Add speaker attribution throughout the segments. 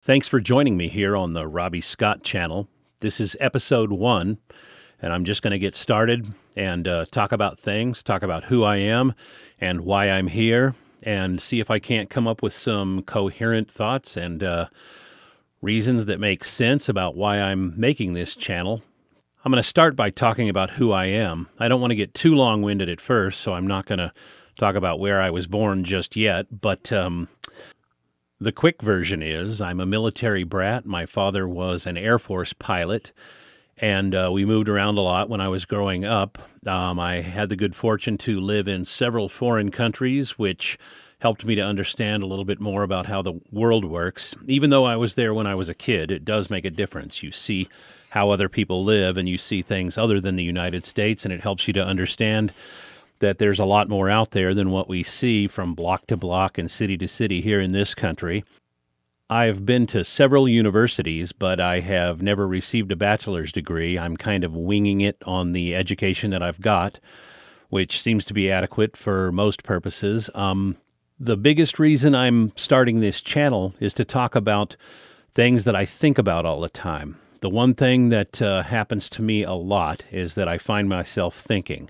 Speaker 1: Thanks for joining me here on the Robby Scot channel. This is episode 1, and I'm just going to get started and talk about things, talk about who I am and why I'm here, and see if I can't come up with some coherent thoughts and reasons that make sense about why I'm making this channel. I'm going to start by talking about who I am. I don't want to get too long-winded at first, so I'm not going to talk about where I was born just yet, but the quick version is I'm a military brat. My father was an Air Force pilot, and we moved around a lot when I was growing up. I had the good fortune to live in several foreign countries, which helped me to understand a little bit more about how the world works. Even though I was there when I was a kid, it does make a difference. You see how other people live, and you see things other than the United States, and it helps you to understand that there's a lot more out there than what we see from block to block and city to city here in this country. I've been to several universities, but I have never received a bachelor's degree. I'm kind of winging it on the education that I've got, which seems to be adequate for most purposes. The biggest reason I'm starting this channel is to talk about things that I think about all the time. The one thing that happens to me a lot is that I find myself thinking,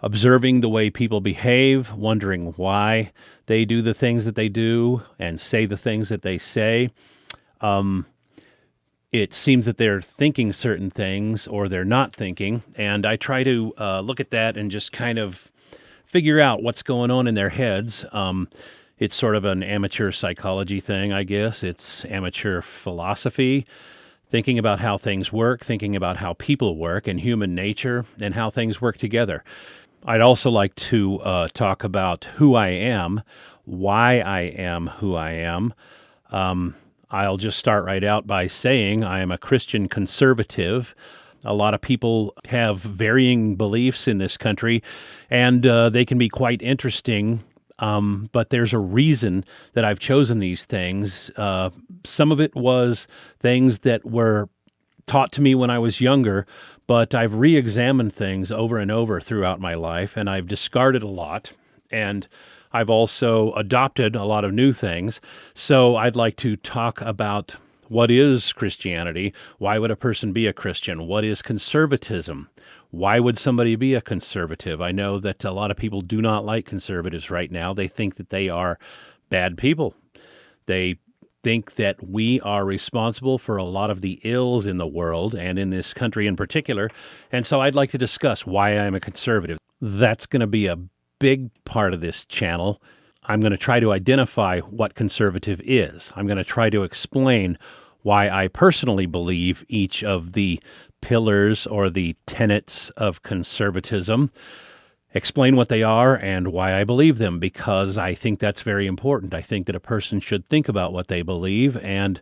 Speaker 1: observing the way people behave, wondering why they do the things that they do and say the things that they say. It seems that they're thinking certain things or they're not thinking, and I try to look at that and just kind of figure out what's going on in their heads. It's sort of an amateur psychology thing, I guess. It's amateur philosophy, thinking about how things work, thinking about how people work and human nature and how things work together. I'd also like to talk about who I am, why I am who I am. I'll just start right out by saying I am a Christian conservative. A lot of people have varying beliefs in this country, and they can be quite interesting, but there's a reason that I've chosen these things. Some of it was things that were taught to me when I was younger, but I've re-examined things over and over throughout my life, and I've discarded a lot, and I've also adopted a lot of new things. So I'd like to talk about what is Christianity? Why would a person be a Christian? What is conservatism? Why would somebody be a conservative? I know that a lot of people do not like conservatives right now. They think that they are bad people. They think that we are responsible for a lot of the ills in the world and in this country in particular. And so I'd like to discuss why I'm a conservative. That's going to be a big part of this channel. I'm going to try to identify what conservative is. I'm going to try to explain why I personally believe each of the pillars or the tenets of conservatism, explain what they are and why I believe them, because I think that's very important. I think that a person should think about what they believe and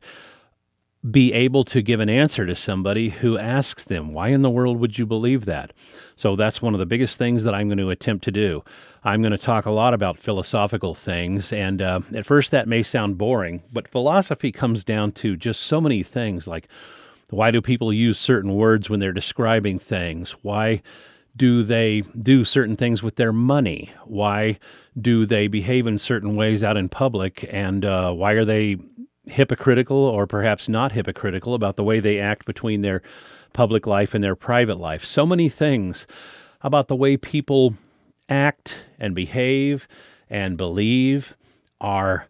Speaker 1: be able to give an answer to somebody who asks them, why in the world would you believe that? So that's one of the biggest things that I'm going to attempt to do. I'm going to talk a lot about philosophical things, and at first that may sound boring, but philosophy comes down to just so many things, like why do people use certain words when they're describing things? Why do they do certain things with their money? Why do they behave in certain ways out in public? And why are they hypocritical or perhaps not hypocritical about the way they act between their public life and their private life? So many things about the way people act and behave and believe are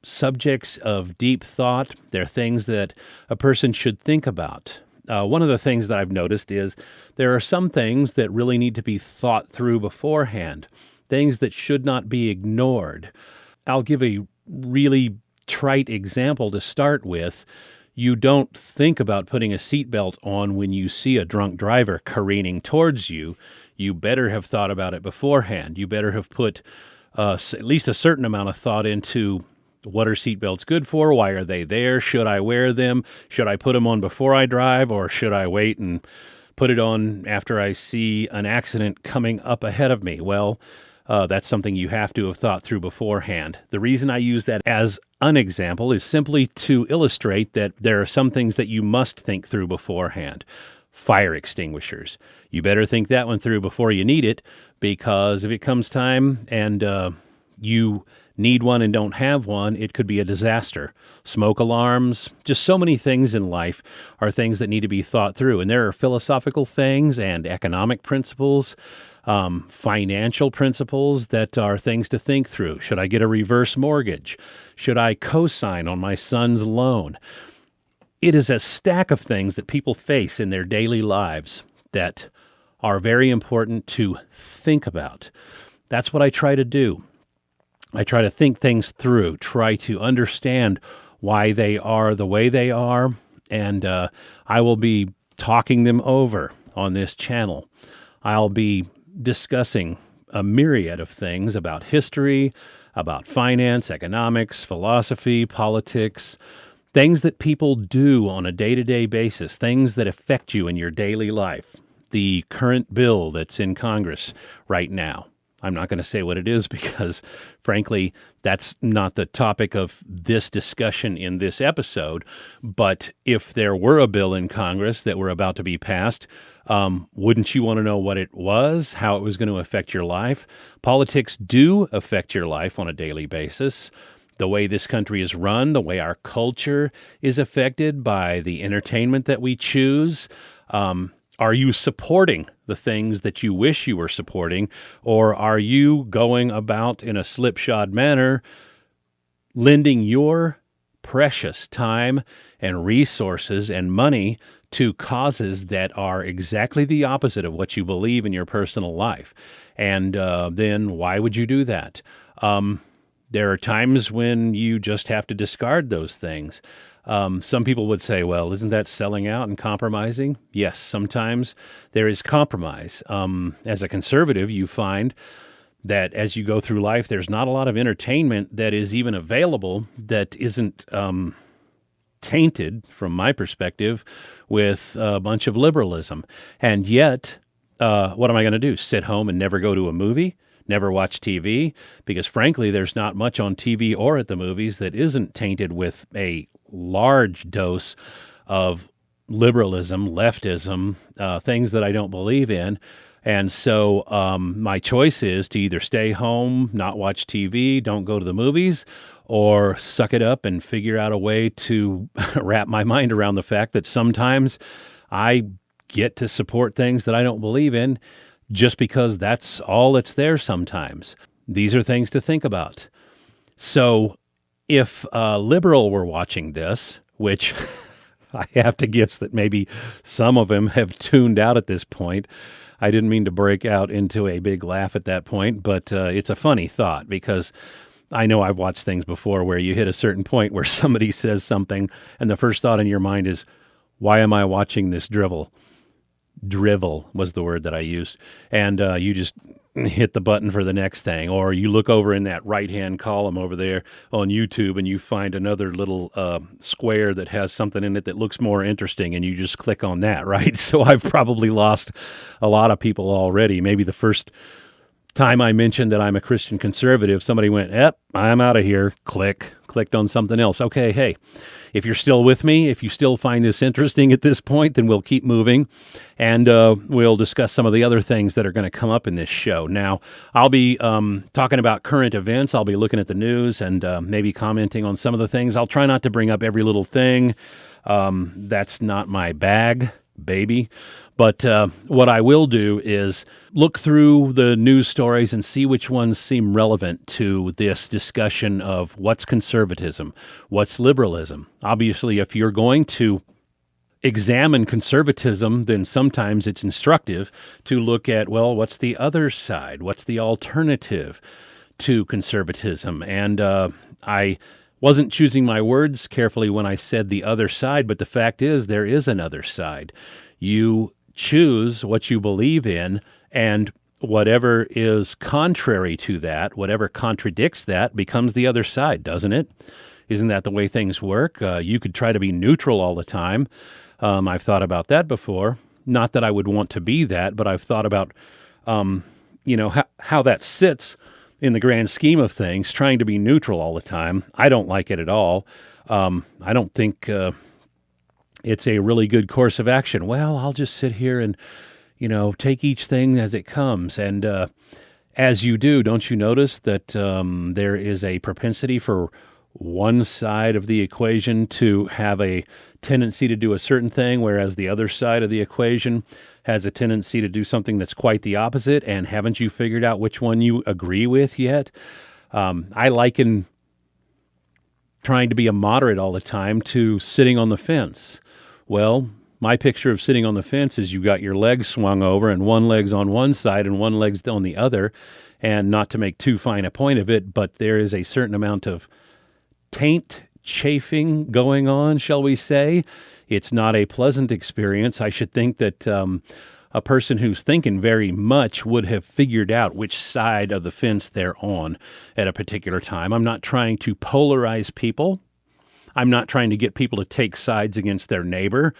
Speaker 1: subjects of deep thought. They're things that a person should think about. One of the things that I've noticed is there are some things that really need to be thought through beforehand, things that should not be ignored. I'll give a really trite example to start with. You don't think about putting a seatbelt on when you see a drunk driver careening towards you. You better have thought about it beforehand. You better have put at least a certain amount of thought into what are seatbelts good for? Why are they there? Should I wear them? Should I put them on before I drive, or should I wait and put it on after I see an accident coming up ahead of me? Well, that's something you have to have thought through beforehand. The reason I use that as an example is simply to illustrate that there are some things that you must think through beforehand. Fire extinguishers. You better think that one through before you need it, because if it comes time and you need one and don't have one, it could be a disaster. Smoke alarms, just so many things in life are things that need to be thought through. And there are philosophical things and economic principles, financial principles that are things to think through. Should I get a reverse mortgage? Should I co-sign on my son's loan? It is a stack of things that people face in their daily lives that are very important to think about. That's what I try to do. I try to think things through, try to understand why they are the way they are, and I will be talking them over on this channel. I'll be discussing a myriad of things about history, about finance, economics, philosophy, politics, things that people do on a day-to-day basis, things that affect you in your daily life. The current bill that's in Congress right now. I'm not going to say what it is because, frankly, that's not the topic of this discussion in this episode. But if there were a bill in Congress that were about to be passed, wouldn't you want to know what it was, how it was going to affect your life? Politics do affect your life on a daily basis. The way this country is run, the way our culture is affected by the entertainment that we choose. Are you supporting the things that you wish you were supporting, or are you going about in a slipshod manner, lending your precious time and resources and money to causes that are exactly the opposite of what you believe in your personal life? And then why would you do that? There are times when you just have to discard those things. Some people would say, well, isn't that selling out and compromising? Yes, sometimes there is compromise. As a conservative, you find that as you go through life, there's not a lot of entertainment that is even available that isn't tainted, from my perspective, with a bunch of liberalism. And yet, what am I going to do? Sit home and never go to a movie? Never watch TV? Because frankly, there's not much on TV or at the movies that isn't tainted with a large dose of liberalism, leftism, things that I don't believe in. And so my choice is to either stay home, not watch TV, don't go to the movies, or suck it up and figure out a way to wrap my mind around the fact that sometimes I get to support things that I don't believe in just because that's all that's there sometimes. These are things to think about. So if a liberal were watching this, which I have to guess that maybe some of them have tuned out at this point. I didn't mean to break out into a big laugh at that point, but it's a funny thought because I know I've watched things before where you hit a certain point where somebody says something and the first thought in your mind is, why am I watching this drivel? Drivel was the word that I used. And you just hit the button for the next thing. Or you look over in that right-hand column over there on YouTube and you find another little square that has something in it that looks more interesting and you just click on that, right? So I've probably lost a lot of people already. Maybe the first time I mentioned that I'm a Christian conservative, somebody went, yep, I'm out of here. Clicked on something else. Okay, hey, if you're still with me, if you still find this interesting at this point, then we'll keep moving and we'll discuss some of the other things that are going to come up in this show. Now, I'll be talking about current events. I'll be looking at the news and maybe commenting on some of the things. I'll try not to bring up every little thing. That's not my bag, baby. But what I will do is look through the news stories and see which ones seem relevant to this discussion of what's conservatism, what's liberalism. Obviously, if you're going to examine conservatism, then sometimes it's instructive to look at, well, what's the other side? What's the alternative to conservatism? And I wasn't choosing my words carefully when I said the other side, but the fact is there is another side. You choose what you believe in, and whatever is contrary to that, whatever contradicts that, becomes the other side, doesn't it? Isn't that the way things work? You could try to be neutral all the time. I've thought about that before. Not that I would want to be that, but I've thought about, how that sits in the grand scheme of things, trying to be neutral all the time. I don't like it at all. I don't think it's a really good course of action. Well, I'll just sit here and, take each thing as it comes. And As you do, don't you notice that there is a propensity for one side of the equation to have a tendency to do a certain thing, whereas the other side of the equation has a tendency to do something that's quite the opposite? And haven't you figured out which one you agree with yet? I liken trying to be a moderate all the time to sitting on the fence. Well, my picture of sitting on the fence is you got your legs swung over and one leg's on one side and one leg's on the other. And not to make too fine a point of it, but there is a certain amount of taint chafing going on, shall we say. It's not a pleasant experience. I should think that a person who's thinking very much would have figured out which side of the fence they're on at a particular time. I'm not trying to polarize people. I'm not trying to get people to take sides against their neighbor.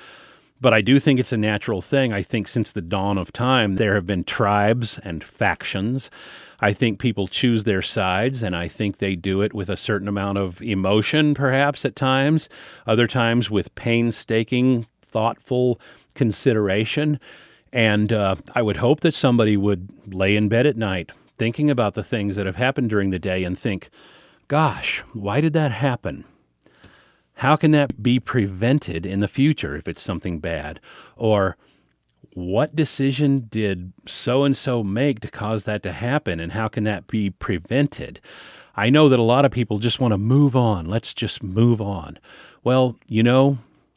Speaker 1: But I do think it's a natural thing. I think since the dawn of time, there have been tribes and factions. I think people choose their sides, and I think they do it with a certain amount of emotion, perhaps at times, other times with painstaking, thoughtful consideration. And I would hope that somebody would lay in bed at night thinking about the things that have happened during the day and think, gosh, why did that happen? How can that be prevented in the future if it's something bad? Or what decision did so-and-so make to cause that to happen, and how can that be prevented? I know that a lot of people just want to move on. Let's just move on. Well,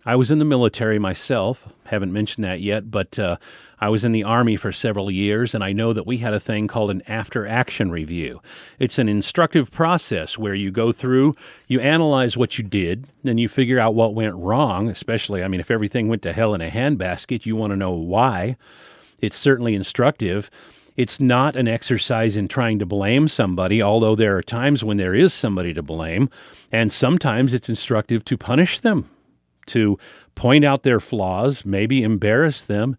Speaker 1: I was in the military myself. Haven't mentioned that yet, but I was in the Army for several years, and I know that we had a thing called an after-action review. It's an instructive process where you go through, you analyze what you did, then you figure out what went wrong, especially, if everything went to hell in a handbasket, you want to know why. It's certainly instructive. It's not an exercise in trying to blame somebody, although there are times when there is somebody to blame, and sometimes it's instructive to punish them, to point out their flaws, maybe embarrass them.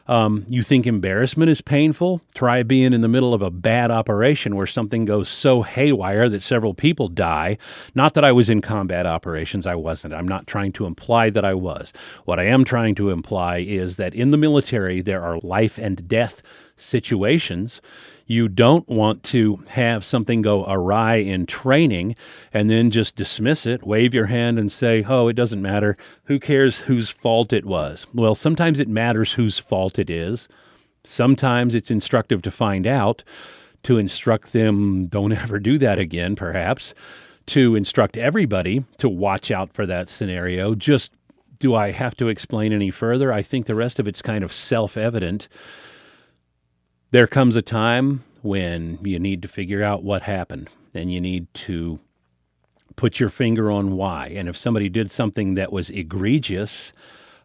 Speaker 1: You think embarrassment is painful? Try being in the middle of a bad operation where something goes so haywire that several people die. Not that I was in combat operations. I wasn't. I'm not trying to imply that I was. What I am trying to imply is that in the military, there are life and death situations. You don't want to have something go awry in training and then just dismiss it, wave your hand and say, oh, it doesn't matter. Who cares whose fault it was? Well, sometimes it matters whose fault it is. Sometimes it's instructive to find out, to instruct them, don't ever do that again, perhaps, to instruct everybody to watch out for that scenario. Just, do I have to explain any further? I think the rest of it's kind of self-evident. There comes a time when you need to figure out what happened, and you need to put your finger on why. And if somebody did something that was egregious,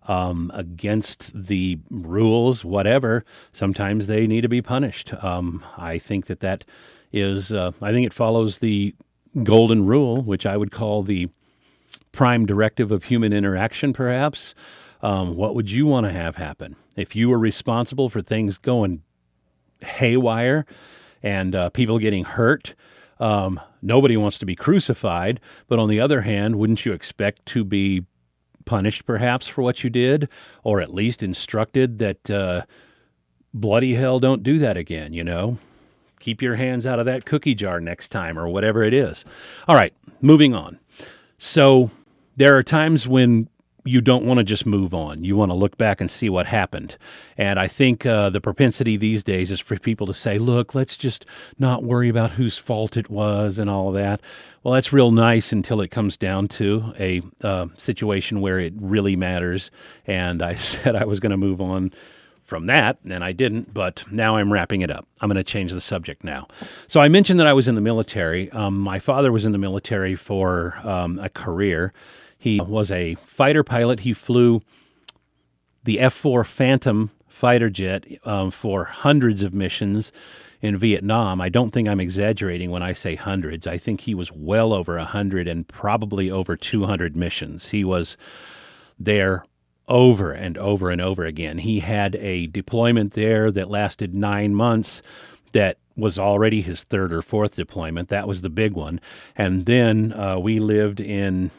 Speaker 1: against the rules, whatever, sometimes they need to be punished. I think that is, I think it follows the golden rule, which I would call the prime directive of human interaction, perhaps. What would you want to have happen? If you were responsible for things going haywire and people getting hurt, nobody wants to be crucified, but on the other hand, wouldn't you expect to be punished perhaps for what you did, or at least instructed that bloody hell, don't do that again, keep your hands out of that cookie jar next time, or whatever it is. All right, moving on. So there are times when you don't want to just move on. You want to look back and see what happened. And I think the propensity these days is for people to say, look, let's just not worry about whose fault it was and all of that. Well, that's real nice until it comes down to a situation where it really matters. And I said I was going to move on from that, and I didn't, but now I'm wrapping it up. I'm going to change the subject now. So I mentioned that I was in the military. My father was in the military for a career. He was a fighter pilot. He flew the F-4 Phantom fighter jet for hundreds of missions in Vietnam. I don't think I'm exaggerating when I say hundreds. I think he was well over 100 and probably over 200 missions. He was there over and over and over again. He had a deployment there that lasted 9 months that was already his third or fourth deployment. That was the big one. And then we lived in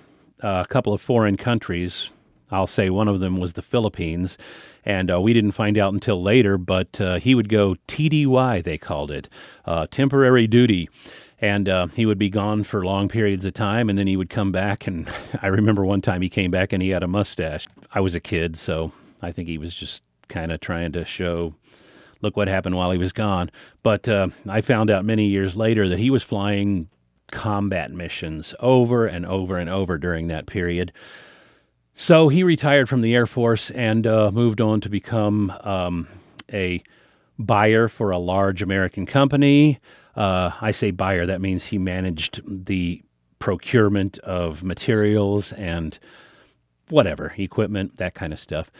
Speaker 1: a couple of foreign countries I'll say one of them was the Philippines, and we didn't find out until later, but he would go TDY, they called it, temporary duty. And he would be gone for long periods of time, and then he would come back. And I remember one time he came back and he had a mustache. I was a kid, so I think he was just kind of trying to show, look what happened while he was gone. But I found out many years later that he was flying combat missions over and over and over during that period. So he retired from the Air Force and moved on to become a buyer for a large American company. I say buyer, that means he managed the procurement of materials and whatever, equipment, that kind of stuff.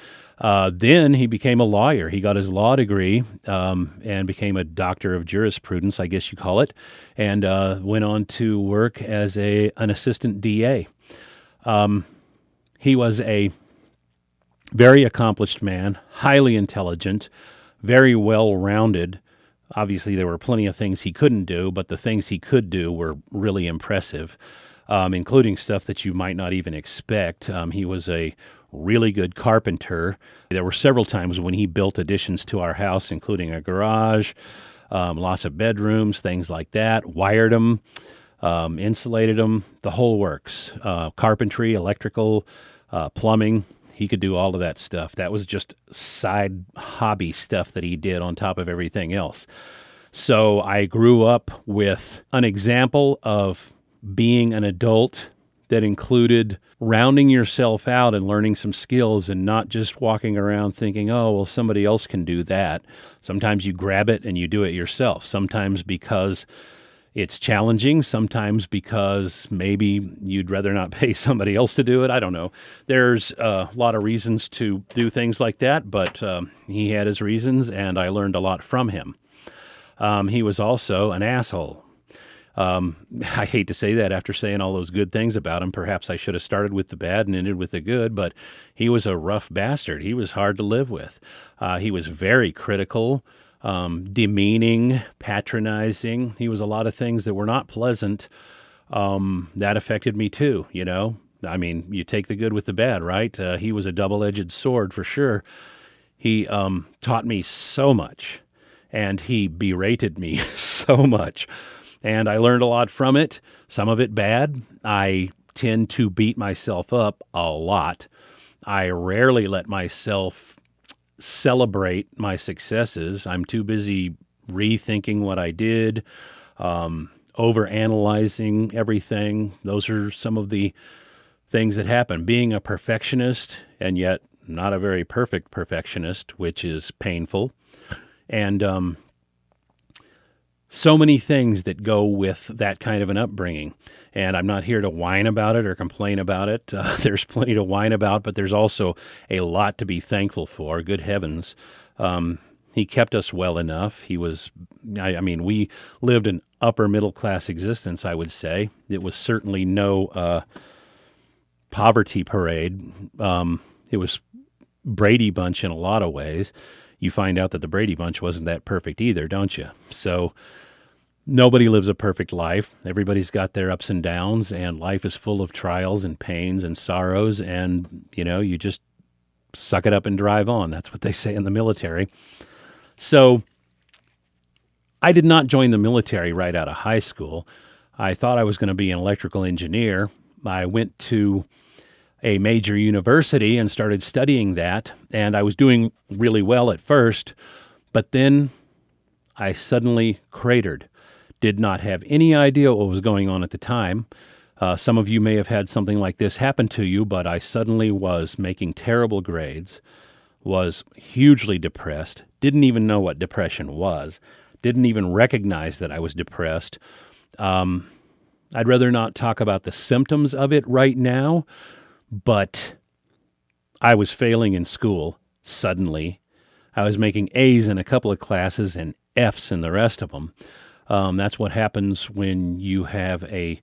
Speaker 1: Then he became a lawyer. He got his law degree and became a doctor of jurisprudence, I guess you call it, and went on to work as an assistant DA. He was a very accomplished man, highly intelligent, very well-rounded. Obviously, there were plenty of things he couldn't do, but the things he could do were really impressive, including stuff that you might not even expect. He was a really good carpenter. There were several times when he built additions to our house, including a garage, lots of bedrooms, things like that, wired them, insulated them, the whole works. Carpentry, electrical, plumbing. He could do all of that stuff. That was just side hobby stuff that he did on top of everything else. So I grew up with an example of being an adult that included rounding yourself out and learning some skills and not just walking around thinking, oh, well, somebody else can do that. Sometimes you grab it and you do it yourself. Sometimes because it's challenging, sometimes because maybe you'd rather not pay somebody else to do it. I don't know. There's a lot of reasons to do things like that, but he had his reasons, and I learned a lot from him. He was also an asshole. I hate to say that after saying all those good things about him. Perhaps I should have started with the bad and ended with the good, but he was a rough bastard. He was hard to live with. He was very critical, demeaning, patronizing. He was a lot of things that were not pleasant. That affected me too, you know. I mean, you take the good with the bad, right? He was a double-edged sword for sure. He taught me so much, and he berated me so much. And I learned a lot from it, some of it bad. I tend to beat myself up a lot. I rarely let myself celebrate my successes. I'm too busy rethinking what I did, overanalyzing everything. Those are some of the things that happen. Being a perfectionist, and yet not a very perfect perfectionist, which is painful. And so many things that go with that kind of an upbringing. And I'm not here to whine about it or complain about it. There's plenty to whine about, but there's also a lot to be thankful for. Good heavens. He kept us well enough. He was, I mean, we lived an upper middle class existence, I would say. It was certainly no poverty parade. It was Brady Bunch in a lot of ways. You find out that the Brady Bunch wasn't that perfect either, don't you? So nobody lives a perfect life. Everybody's got their ups and downs, and life is full of trials and pains and sorrows, and, you know, you just suck it up and drive on. That's what they say in the military. So I did not join the military right out of high school. I thought I was going to be an electrical engineer. I went to a major university and started studying that, and I was doing really well at first, but then I suddenly cratered. Did not have any idea what was going on at the time. Some of you may have had something like this happen to you, but I suddenly was making terrible grades, was hugely depressed, didn't even know what depression was, didn't even recognize that I was depressed. I'd rather not talk about the symptoms of it right now, but I was failing in school suddenly. I was making A's in a couple of classes and F's in the rest of them. That's what happens when you have a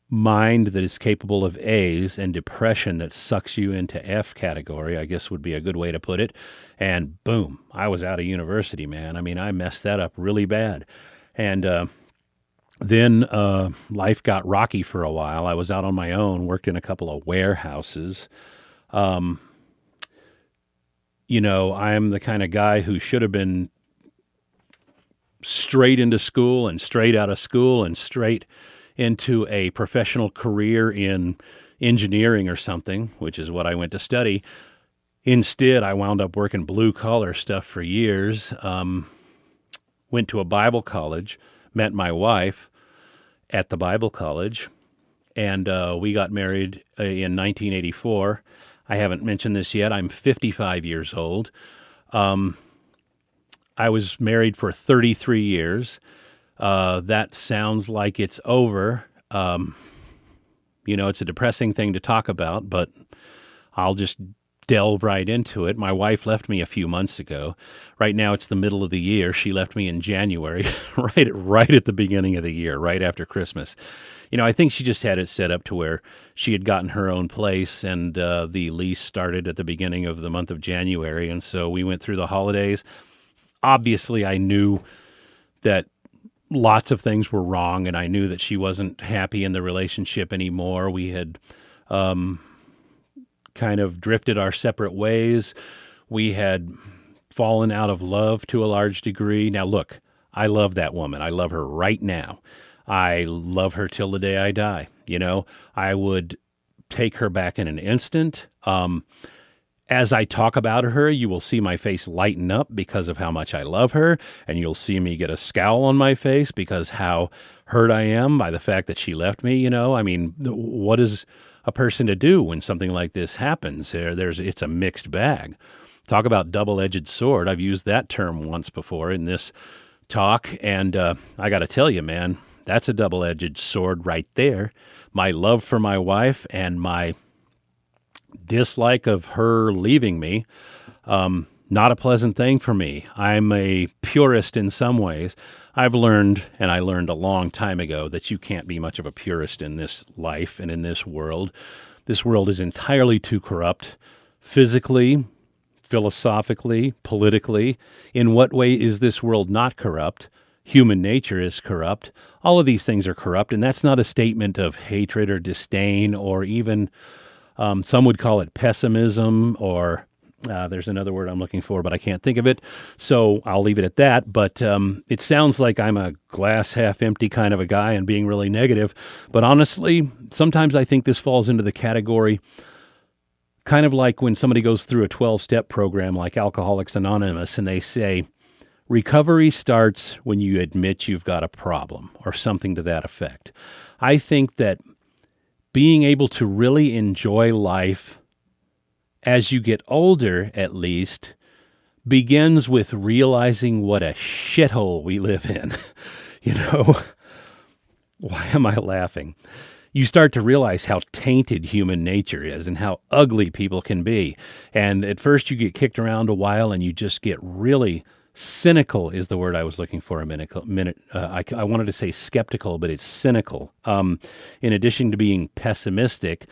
Speaker 1: mind that is capable of A's and depression that sucks you into F category, I guess would be a good way to put it. And boom, I was out of university, man. I mean, I messed that up really bad. And then life got rocky for a while. I was out on my own, worked in a couple of warehouses, I'm the kind of guy who should have been straight into school and straight out of school and straight into a professional career in engineering or something, which is what I went to study. Instead, I wound up working blue collar stuff for years. Went to a Bible college, met my wife at the Bible college, and we got married in 1984. I haven't mentioned this yet. I'm 55 years old. I was married for 33 years. That sounds like it's over. It's a depressing thing to talk about, but I'll just delve right into it. My wife left me a few months ago. Right now it's the middle of the year. She left me in January, right at the beginning of the year, right after Christmas. I think she just had it set up to where she had gotten her own place, and the lease started at the beginning of the month of January, and so we went through the holidays. Obviously, I knew that lots of things were wrong, and I knew that she wasn't happy in the relationship anymore. We had kind of drifted our separate ways. We had fallen out of love to a large degree. Now, look, I love that woman. I love her right now. I love her till the day I die. I would take her back in an instant. As I talk about her, you will see my face lighten up because of how much I love her, and you'll see me get a scowl on my face because how hurt I am by the fact that she left me. What is a person to do when something like this happens? It's a mixed bag. Talk about double-edged sword. I've used that term once before in this talk, and I got to tell you, man, that's a double-edged sword right there. My love for my wife and my dislike of her leaving me, not a pleasant thing for me. I'm a purist in some ways. I've learned, and I learned a long time ago, that you can't be much of a purist in this life and in this world. This world is entirely too corrupt, physically, philosophically, politically. In what way is this world not corrupt? Human nature is corrupt. All of these things are corrupt, and that's not a statement of hatred or disdain or even some would call it pessimism, or there's another word I'm looking for, but I can't think of it. So I'll leave it at that. But it sounds like I'm a glass half empty kind of a guy and being really negative. But honestly, sometimes I think this falls into the category kind of like when somebody goes through a 12-step program like Alcoholics Anonymous, and they say, recovery starts when you admit you've got a problem or something to that effect. I think that being able to really enjoy life as you get older, at least, begins with realizing what a shithole we live in. Why am I laughing? You start to realize how tainted human nature is and how ugly people can be. And at first you get kicked around a while and you just get really cynical is the word I was looking for a minute. I wanted to say skeptical, but it's cynical. In addition to being pessimistic,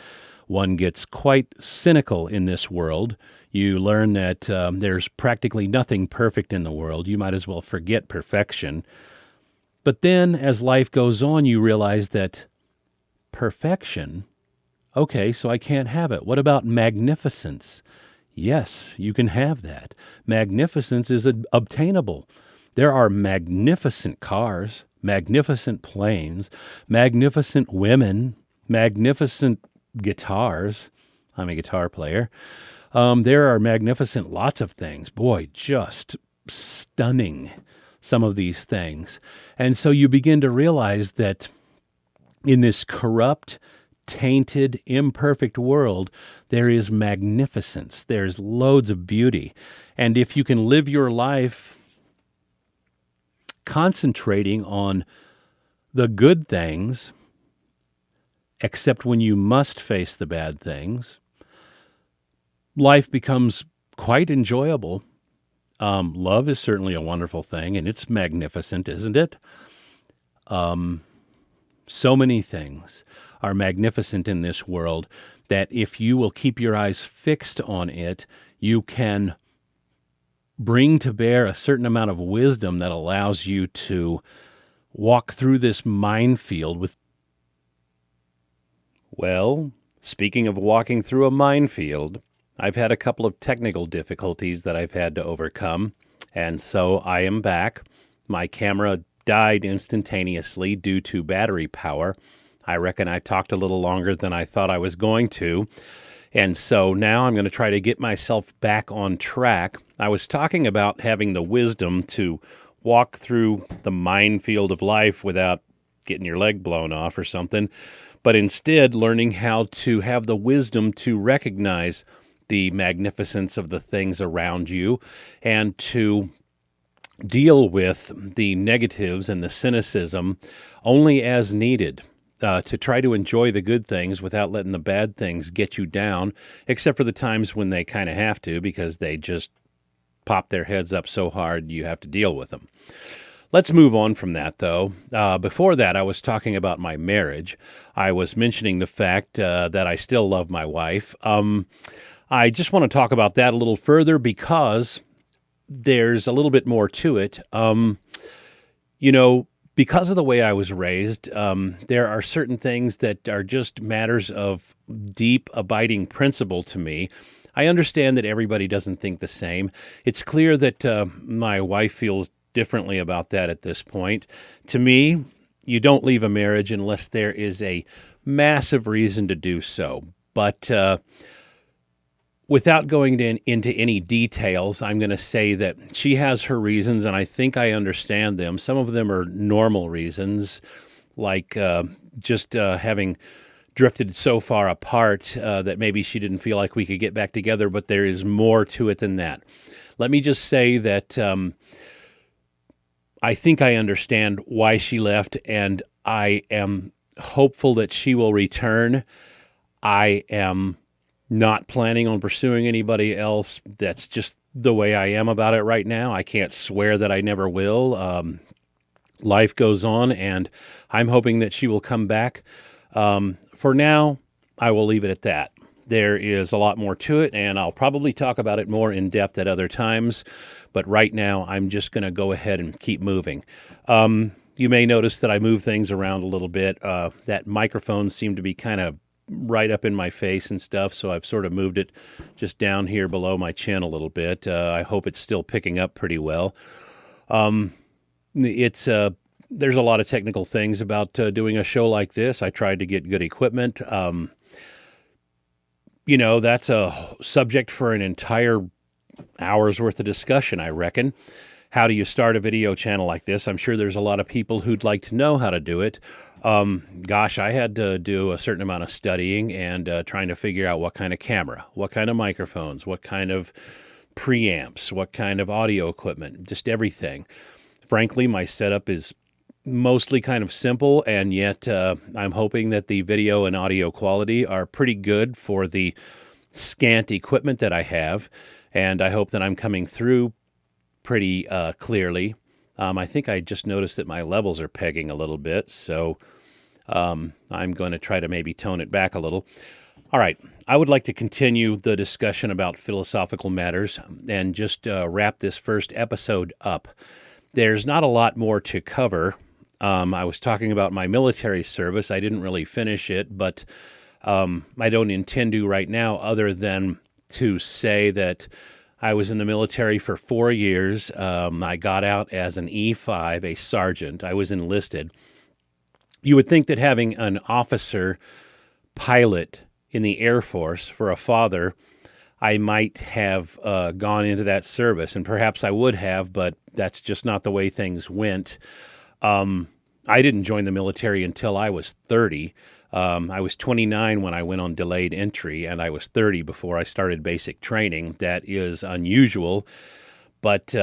Speaker 1: one gets quite cynical in this world. You learn that there's practically nothing perfect in the world. You might as well forget perfection. But then as life goes on, you realize that perfection, okay, so I can't have it. What about magnificence? Yes, you can have that. Magnificence is obtainable. There are magnificent cars, magnificent planes, magnificent women, magnificent guitars. I'm a guitar player. There are magnificent lots of things. Boy, just stunning, some of these things. And so you begin to realize that in this corrupt, tainted, imperfect world, there is magnificence. There's loads of beauty. And if you can live your life concentrating on the good things, except when you must face the bad things, life becomes quite enjoyable. Love is certainly a wonderful thing, and it's magnificent, isn't it? So many things are magnificent in this world that if you will keep your eyes fixed on it, you can bring to bear a certain amount of wisdom that allows you to walk through this minefield with. Well, speaking of walking through a minefield, I've had a couple of technical difficulties that I've had to overcome, and so I am back. My camera died instantaneously due to battery power. I reckon I talked a little longer than I thought I was going to. And so now I'm going to try to get myself back on track. I was talking about having the wisdom to walk through the minefield of life without getting your leg blown off or something, but instead learning how to have the wisdom to recognize the magnificence of the things around you and to deal with the negatives and the cynicism only as needed. To try to enjoy the good things without letting the bad things get you down, except for the times when they kind of have to because they just pop their heads up so hard you have to deal with them. Let's move on from that, though. Before that, I was talking about my marriage. I was mentioning the fact that I still love my wife. I just want to talk about that a little further because there's a little bit more to it. Because of the way I was raised, there are certain things that are just matters of deep, abiding principle to me. I understand that everybody doesn't think the same. It's clear that my wife feels differently about that at this point. To me, you don't leave a marriage unless there is a massive reason to do so. But without going into any details, I'm going to say that she has her reasons, and I think I understand them. Some of them are normal reasons, like just having drifted so far apart that maybe she didn't feel like we could get back together, but there is more to it than that. Let me just say that I think I understand why she left, and I am hopeful that she will return. I am not planning on pursuing anybody else. That's just the way I am about it right now. I can't swear that I never will. Life goes on, and I'm hoping that she will come back. For now, I will leave it at that. There is a lot more to it, and I'll probably talk about it more in depth at other times. But right now, I'm just going to go ahead and keep moving. You may notice that I move things around a little bit. That microphone seemed to be kind of right up in my face and stuff, so I've sort of moved it just down here below my chin a little bit. I hope it's still picking up pretty well. There's a lot of technical things about doing a show like this. I tried to get good equipment. That's a subject for an entire hour's worth of discussion, I reckon. How do you start a video channel like this? I'm sure there's a lot of people who'd like to know how to do it. I had to do a certain amount of studying and trying to figure out what kind of camera, what kind of microphones, what kind of preamps, what kind of audio equipment, just everything. Frankly, my setup is mostly kind of simple, and yet I'm hoping that the video and audio quality are pretty good for the scant equipment that I have, and I hope that I'm coming through pretty clearly. I think I just noticed that my levels are pegging a little bit, so I'm going to try to maybe tone it back a little. All right, I would like to continue the discussion about philosophical matters and just wrap this first episode up. There's not a lot more to cover. I was talking about my military service. I didn't really finish it, but I don't intend to right now other than to say that I was in the military for 4 years. I got out as an E5, a sergeant. I was enlisted. You would think that having an officer pilot in the Air Force for a father, I might have gone into that service, and perhaps I would have, but that's just not the way things went. I didn't join the military until I was 30. I was 29 when I went on delayed entry, and I was 30 before I started basic training. That is unusual, but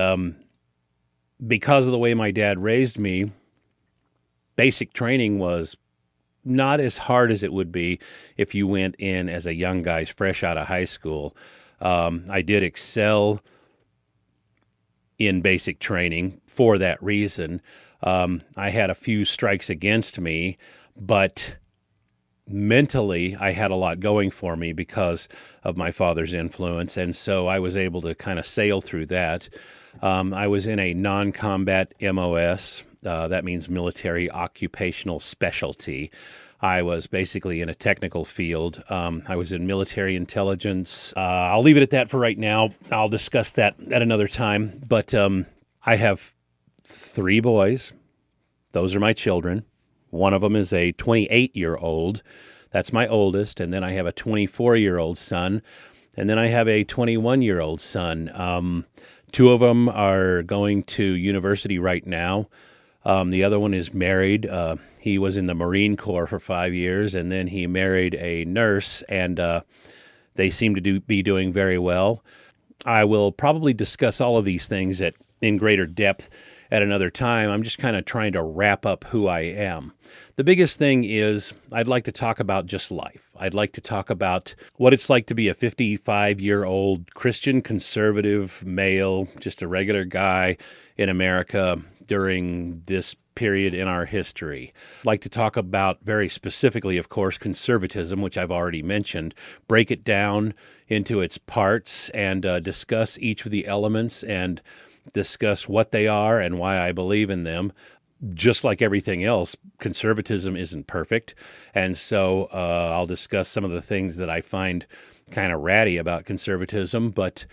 Speaker 1: because of the way my dad raised me, basic training was not as hard as it would be if you went in as a young guy fresh out of high school. I did excel in basic training for that reason. I had a few strikes against me, but mentally I had a lot going for me because of my father's influence, and so I was able to kind of sail through that. I was in a non-combat MOS. That means military occupational specialty. I was basically in a technical field. I was in military intelligence. I'll leave it at that for right now. I'll discuss that at another time. But I have 3 boys. Those are my children. One of them is a 28-year-old. That's my oldest. And then I have a 24-year-old son. And then I have a 21-year-old son. 2 of them are going to university right now. The other one is married. He was in the Marine Corps for 5 years, and then he married a nurse, and they seem to be doing very well. I will probably discuss all of these things in greater depth at another time. I'm just kind of trying to wrap up who I am. The biggest thing is I'd like to talk about just life. I'd like to talk about what it's like to be a 55-year-old Christian conservative male, just a regular guy in America during this period in our history. I'd like to talk about very specifically, of course, conservatism, which I've already mentioned, break it down into its parts and discuss each of the elements and discuss what they are and why I believe in them. Just like everything else, conservatism isn't perfect. And so I'll discuss some of the things that I find kind of ratty about conservatism. But,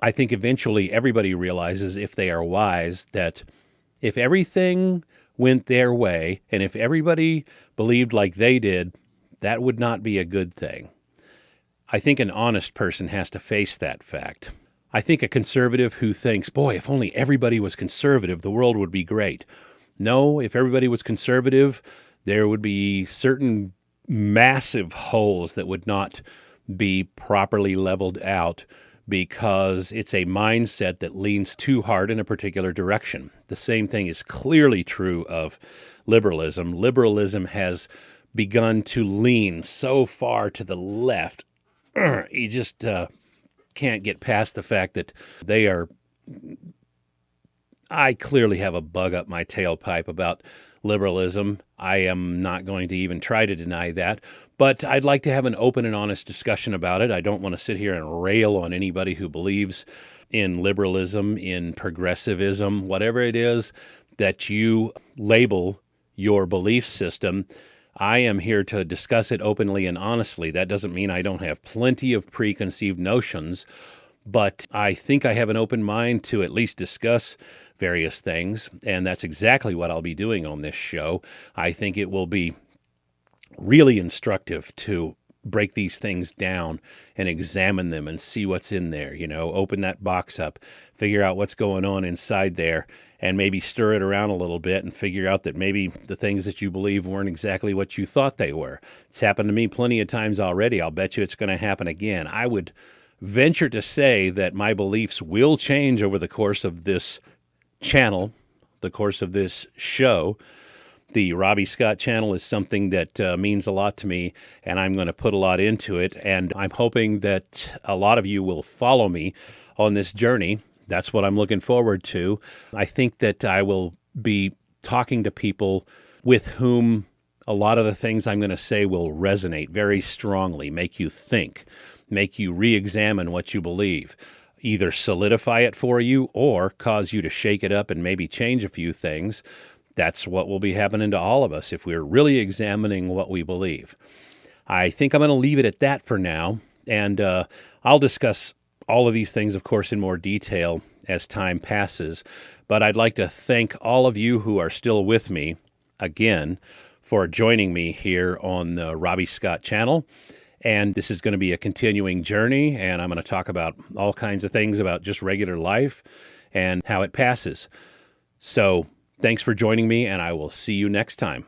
Speaker 1: I think eventually everybody realizes, if they are wise, that if everything went their way and if everybody believed like they did, that would not be a good thing. I think an honest person has to face that fact. I think a conservative who thinks, boy, if only everybody was conservative, the world would be great. No, if everybody was conservative, there would be certain massive holes that would not be properly leveled out because it's a mindset that leans too hard in a particular direction. The same thing is clearly true of liberalism. Liberalism has begun to lean so far to the left. You just can't get past the fact that I clearly have a bug up my tailpipe about liberalism. I am not going to even try to deny that, but I'd like to have an open and honest discussion about it. I don't want to sit here and rail on anybody who believes in liberalism, in progressivism, whatever it is that you label your belief system. I am here to discuss it openly and honestly. That doesn't mean I don't have plenty of preconceived notions, but I think I have an open mind to at least discuss various things, and that's exactly what I'll be doing on this show. I think it will be really instructive to break these things down and examine them and see what's in there, open that box up, figure out what's going on inside there, and maybe stir it around a little bit and figure out that maybe the things that you believe weren't exactly what you thought they were. It's happened to me plenty of times already. I'll bet you it's going to happen again. I would venture to say that my beliefs will change over the course of this channel, the course of this show. The Robby Scot channel is something that means a lot to me, and I'm going to put a lot into it, and I'm hoping that a lot of you will follow me on this journey. That's what I'm looking forward to. I think that I will be talking to people with whom a lot of the things I'm going to say will resonate very strongly, make you think, make you re-examine what you believe, either solidify it for you or cause you to shake it up and maybe change a few things. That's what will be happening to all of us if we're really examining what we believe. I think I'm going to leave it at that for now, and I'll discuss all of these things, of course, in more detail as time passes. But I'd like to thank all of you who are still with me, again, for joining me here on the Robby Scot channel. And this is going to be a continuing journey, and I'm going to talk about all kinds of things about just regular life and how it passes. So thanks for joining me, and I will see you next time.